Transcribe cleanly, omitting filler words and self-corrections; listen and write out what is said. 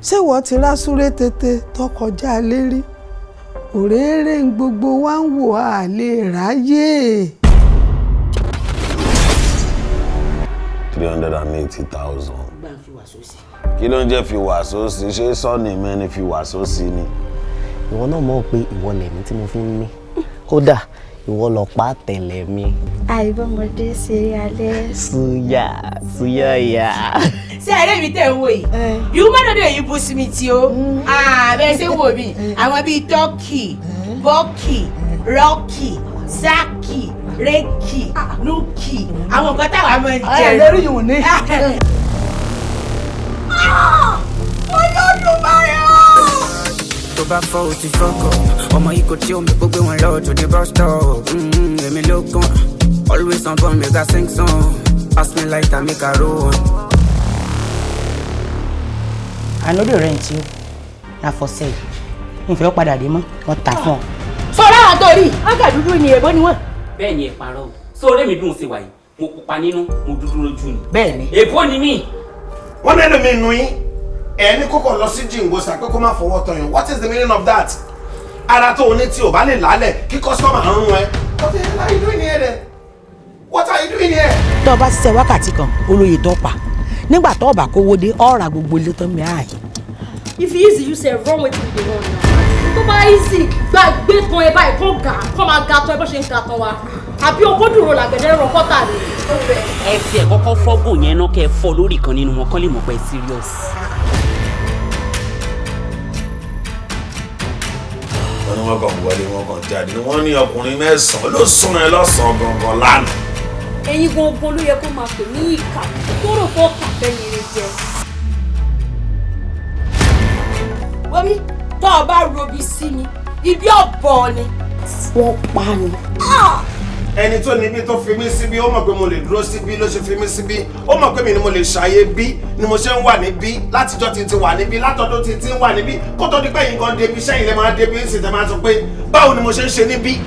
ṣé wọ́n ti rá súré tètè tó kọjá lérí òréré ń gbogbo wa ń wò á lè ráyè. 380,000. kí ló ń jẹ́ fi wàásù sí ṣé sọ́ọ̀nì mẹ́ni fi wàásù sí ni. ìwọ náà mọ̀ pé ìwọ lẹ̀mí tí mo fi ń mí kódà ìwọ lọ pa tẹ̀lẹ̀ mi. àìbọmọdé ṣe alẹ́. suya ya. ṣé ẹ̀rẹ́ mi tẹ̀ ń wò yìí yìí má dọ̀dọ̀ yìí bú sí mi tí ó bẹ́ẹ̀ ṣe wò mí àwọn bíi tọ́kì bọ́kì rọ́kì sákì rẹ́kì núkì àwọn nǹkan táwa máa ń jẹ. ẹ lórí yìí ní. Olódùmarè o. tó bá fọ́ o ti fọ́kọ̀ ọmọ yìí kò tí omi gbogbo wọn lọ to the bus stop èmi ló kàn always on born make I sing song pass me light and make I roll on. I no dey rent you na for sale ìfẹ́ padà dé mọ́ wọ́n ta fún ọ. sọ̀rọ̀ àwọn tó rí ọkà dúdú ni èbó ni wọ́n. bẹ́ẹ̀ ni ẹ parọ́ sóòrè mi dùn sí wàyí mo pupa nínú mo dúdú lójú ni. bẹ́ẹ̀ ni. èbó ni mí. wọ́n ní ẹlòmíín nu yín ẹni kókò lọ sí jìngòsà pé kó má fọwọ́ tọyàn what is the meaning of that? ara tó o ní tí o bá lè lálẹ̀ kí kọ́sítọ́mà ń rún ẹ. what the hell are you doing here then? what are you doing here? tó o bá ṣiṣẹ́ wákàtí kan olóye dọ́pà nígbà tó o bá kówó dé ọ̀rà gbogbo ilé tó ń bẹ ààyè. if e easy you say run wetin you dey run now tó bá easy gbàgbé kan ẹ báyìí kó máa ga tán ẹ bó ṣe ń ga tán wa àbí okó dúró làgẹ̀dẹ̀ rọ kọ́tà rẹ̀. ẹ fi ẹ̀ kọ́kọ́ fọ́gò yẹn náà kẹ́ ẹ fọ́ lórí kan nínú wọn kán lè mọ̀ pé serious. wọ́n ní wọ́n kàn wọlé wọ́n kàn jáde wọ́n ní ọkùnrin mẹ́sàn-án ló sún ẹ lọ́sàn-án gangan lánàá. ẹ̀yin gangan ló yẹ kó máa pè ní ìkà tó rò fọ́ kàfẹ́ ni rẹ jẹ. wọ́n tó o bá robi sí mi ibi ọ̀bọ ni. wọ́n pa ni. ẹni tó níbi tó fi mí síbí ó mọ̀ pé mo lè dúró síbí ló ṣe fi mí síbí ó mọ̀ pé mi ni mo lè ṣàyè bí ni mo ṣe ń wà níbí látijọ́ tí ti wà níbí látọdún tí ti ń wà níbí kó tó di pé yín kan débi sẹ́yìn lè máa débi ń sì tẹ́ máa sọ pé báwo ni mo ṣe ń ṣe níbí.